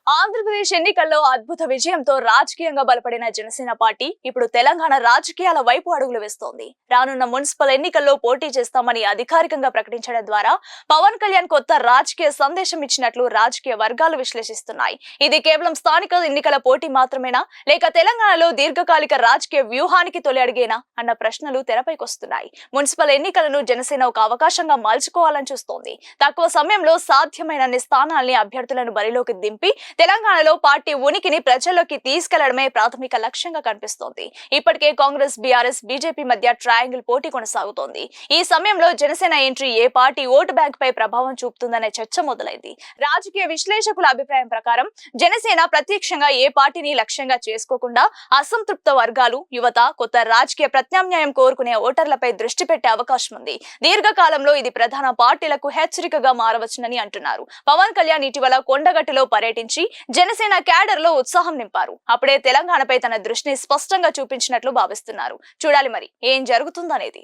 ఆంధ్రప్రదేశ్ ఎన్నికల్లో అద్భుత విజయంతో రాజకీయంగా బలపడిన జనసేన పార్టీ ఇప్పుడు తెలంగాణ రాజకీయాల వైపు అడుగులు వేస్తోంది. రానున్న మున్సిపల్ ఎన్నికల్లో పోటీ చేస్తామని అధికారికంగా ప్రకటించడం ద్వారా పవన్ కళ్యాణ్ కొత్త రాజకీయ సందేశం ఇచ్చినట్లు రాజకీయ వర్గాలు విశ్లేషిస్తున్నాయి. ఇది కేవలం స్థానిక ఎన్నికల పోటీ మాత్రమేనా, లేక తెలంగాణలో దీర్ఘకాలిక రాజకీయ వ్యూహానికి తొలి అడిగేనా అన్న ప్రశ్నలు తెరపైకొస్తున్నాయి. మున్సిపల్ ఎన్నికలను జనసేన ఒక అవకాశంగా మలుచుకోవాలని చూస్తోంది. తక్కువ సమయంలో సాధ్యమైనన్ని స్థానాల్ని అభ్యర్థులను బరిలోకి దింపి తెలంగాణలో పార్టీ ఉనికిని ప్రజల్లోకి తీసుకెళ్లడమే ప్రాథమిక లక్ష్యంగా కనిపిస్తోంది. ఇప్పటికే కాంగ్రెస్, బీఆర్ఎస్, బీజేపీ మధ్య ట్రయాంగిల్ పోటీ కొనసాగుతోంది. ఈ సమయంలో జనసేన ఎంట్రీ ఏ పార్టీ ఓటు బ్యాంక్ పై ప్రభావం చూపుతుందనే చర్చ మొదలైంది. రాజకీయ విశ్లేషకుల అభిప్రాయం ప్రకారం జనసేన ప్రత్యక్షంగా ఏ పార్టీని లక్ష్యంగా చేసుకోకుండా అసంతృప్త వర్గాలు, యువత, కొత్త రాజకీయ ప్రత్యామ్నాయం కోరుకునే ఓటర్లపై దృష్టి పెట్టే అవకాశం ఉంది. దీర్ఘకాలంలో ఇది ప్రధాన పార్టీలకు హెచ్చరికగా మారవచ్చునని అంటున్నారు. పవన్ కళ్యాణ్ ఇటీవల కొండగట్టులో పర్యటించి జనసేన క్యాడర్ లో ఉత్సాహం నింపారు. అప్పుడే తెలంగాణపై తన దృష్టిని స్పష్టంగా చూపించినట్లు భావిస్తున్నారు. చూడాలి మరి ఏం జరుగుతుందనేది.